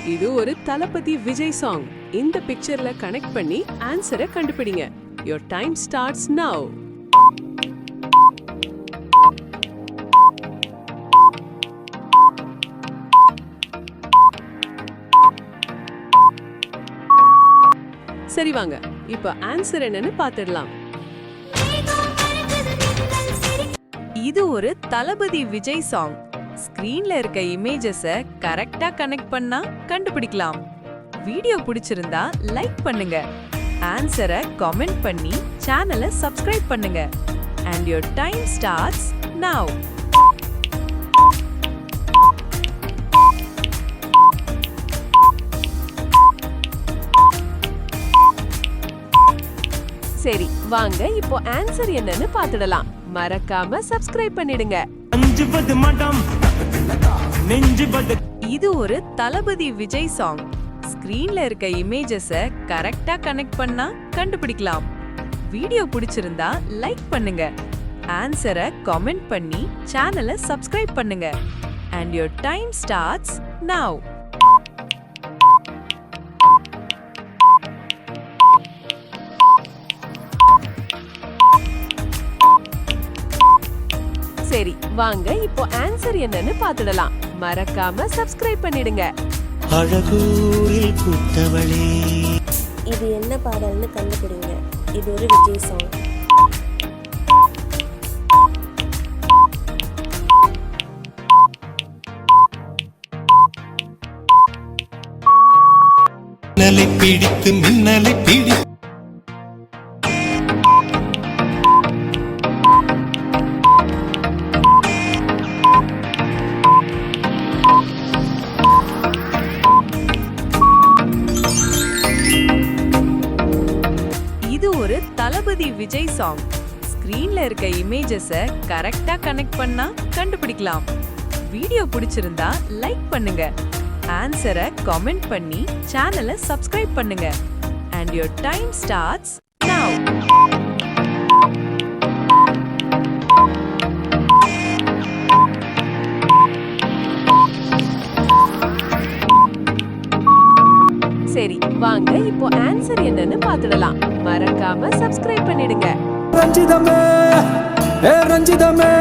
இது ஒரு தளபதி விஜய் சாங். இந்த பிக்சர்ல கனெக்ட் பண்ணி ஆன்சரை கண்டுபிடிங்க. Your time starts now. சரி வாங்க, இப்போ ஆன்சர் என்னன்னு பாத்துடலாம். இது ஒரு தளபதி விஜய் சாங். ஸ்கிரீன்ல இருக்க இமேஜஸ கரெக்டா கனெக்ட் பண்ணா கண்டுபிடிக்கலாம். வீடியோ பிடிச்சிருந்தா லைக் பண்ணுங்க, ஆன்சரை கமெண்ட் பண்ணி சேனலை சப்ஸ்கிரைப் பண்ணுங்க. And your time starts now. சரி வாங்க, இப்போ ஆன்சர் என்னன்னு பாத்துடலாம். மறக்காம சப்ஸ்கிரைப் பண்ணிடுங்க. இது ஒரு தளபதி விஜய் சாங். ஸ்கிரீன்ல இருக்க இமேஜஸ கரெக்டா கனெக்ட் பண்ணா கண்டுபிடிக்கலாம். வீடியோ பிடிச்சிருந்தா லைக் பண்ணுங்க, ஆன்சரை கமெண்ட் பண்ணி சேனலை சப்ஸ்கிரைப் பண்ணுங்க. And your time starts now. சரி வாங்க, இப்போ ஆன்சர் என்னன்னு பாத்துடலாம். மறக்காம சப்ஸ்கிரைப் பண்ணிடுங்க. அழகூரில் பூத்தவளே. இது என்ன பாடல்னு கண்டுபிடிங்க. இது ஒரு விஜய் சாங். மின்னலை பிடித்து மின்னலை பிடி. இது ஒரு தளபதி விஜய் சாங். ஸ்கிரீன்ல இருக்க இமேஜஸ கரெக்டா கனெக்ட் பண்ணா கண்டுபிடிக்கலாம். வீடியோ பிடிச்சிருந்தா லைக் பண்ணுங்க, ஆன்சரை கமெண்ட் பண்ணி சேனலை சப்ஸ்கிரைப் பண்ணுங்க. And your time starts now. சரி வாங்க, இப்போ ஆன்சர் என்னன்னு பாத்துடலாம். மறக்காம சப்ஸ்கிரைப் பண்ணிடுங்க. ரஞ்சிதமே, ரஞ்சிதமே.